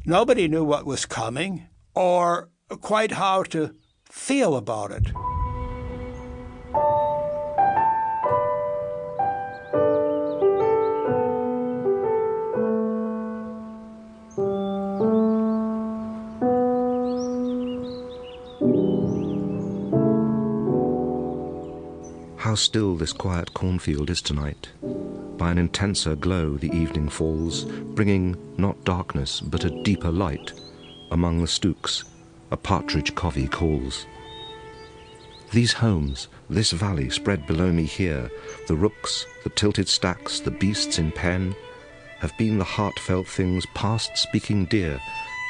Nobody knew what was coming or quite how to feel about it. How still this quiet cornfield is tonight. By an intenser glow the evening falls, bringing not darkness but a deeper light. Among the stooks, a partridge covey calls. These homes, this valley spread below me here, the rooks, the tilted stacks, the beasts in pen, have been the heartfelt things past speaking dear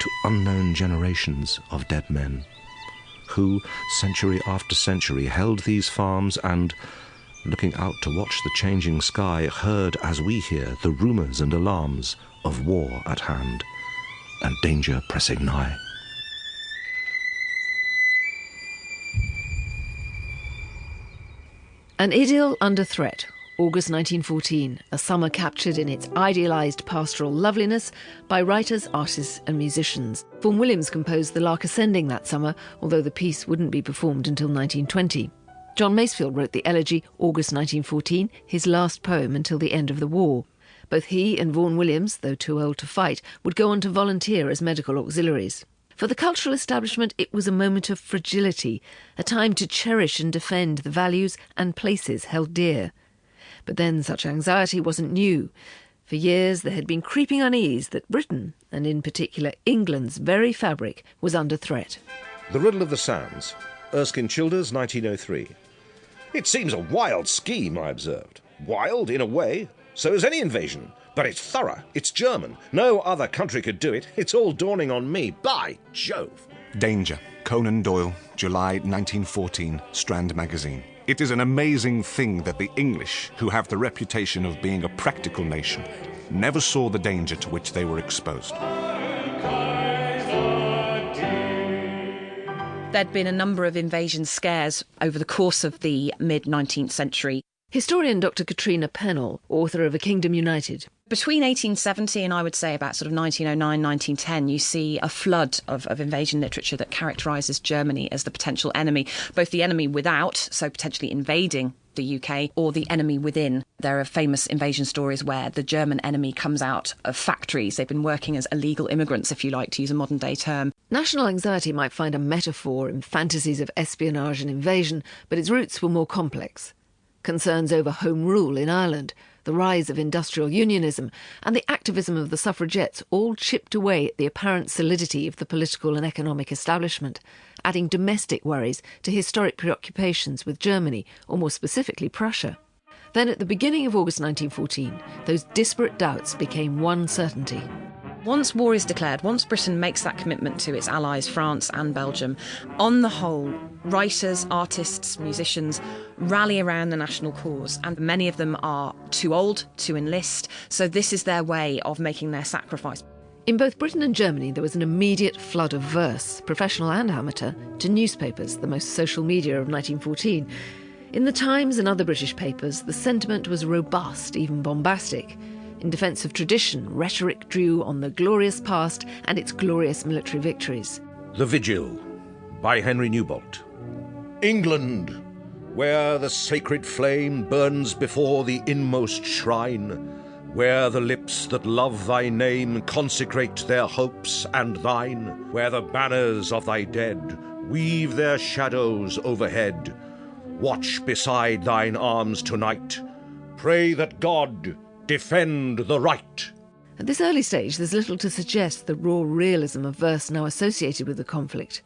to unknown generations of dead men, who, century after century, held these farms and, looking out to watch the changing sky, heard, as we hear, the rumours and alarms of war at hand and danger pressing nigh. An idyll under threat, August 1914, a summer captured in its idealised pastoral loveliness by writers, artists and musicians. Vaughan Williams composed The Lark Ascending that summer, although the piece wouldn't be performed until 1920. John Masefield wrote the elegy August 1914, his last poem until the end of the war. Both he and Vaughan Williams, though too old to fight, would go on to volunteer as medical auxiliaries. For the cultural establishment, it was a moment of fragility, a time to cherish and defend the values and places held dear. But then such anxiety wasn't new. For years there had been creeping unease that Britain, and in particular England's very fabric, was under threat. The Riddle of the Sands, Erskine Childers, 1903. It seems a wild scheme, I observed. Wild, in a way. So is any invasion. But it's thorough. It's German. No other country could do it. It's all dawning on me. By Jove! Danger. Conan Doyle, July 1914, Strand Magazine. It is an amazing thing that the English, who have the reputation of being a practical nation, never saw the danger to which they were exposed. There'd been a number of invasion scares over the course of the mid-19th century. Historian Dr. Katrina Pennell, author of A Kingdom United. Between 1870 and I would say about sort of 1909, 1910, you see a flood of invasion literature that characterises Germany as the potential enemy, both the enemy without, so potentially invading the UK, or the enemy within. There are famous invasion stories where the German enemy comes out of factories. They've been working as illegal immigrants, if you like, to use a modern-day term. National anxiety might find a metaphor in fantasies of espionage and invasion, but its roots were more complex. Concerns over Home Rule in Ireland, the rise of industrial unionism, and the activism of the suffragettes all chipped away at the apparent solidity of the political and economic establishment, adding domestic worries to historic preoccupations with Germany, or more specifically Prussia. Then at the beginning of August 1914, those disparate doubts became one certainty. Once war is declared, once Britain makes that commitment to its allies, France and Belgium, on the whole, writers, artists, musicians rally around the national cause, and many of them are too old to enlist, so this is their way of making their sacrifice. In both Britain and Germany, there was an immediate flood of verse, professional and amateur, to newspapers, the most social media of 1914. In the Times and other British papers, the sentiment was robust, even bombastic. In defence of tradition, rhetoric drew on the glorious past and its glorious military victories. The Vigil, by Henry Newbolt. England, where the sacred flame burns before the inmost shrine, where the lips that love thy name consecrate their hopes and thine, where the banners of thy dead weave their shadows overhead, watch beside thine arms tonight, pray that God defend the right. At this early stage, there's little to suggest the raw realism of verse now associated with the conflict.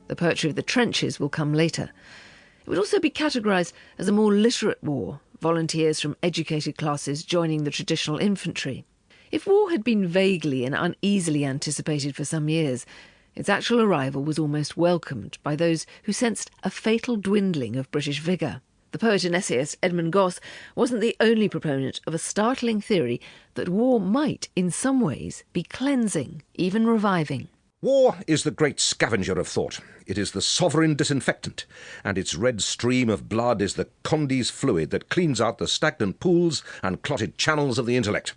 The poetry of the trenches will come later. It would also be categorised as a more literate war, volunteers from educated classes joining the traditional infantry. If war had been vaguely and uneasily anticipated for some years, its actual arrival was almost welcomed by those who sensed a fatal dwindling of British vigour. The poet and essayist Edmund Gosse wasn't the only proponent of a startling theory that war might, in some ways, be cleansing, even reviving. War is the great scavenger of thought. It is the sovereign disinfectant, and its red stream of blood is the Condy's fluid that cleans out the stagnant pools and clotted channels of the intellect.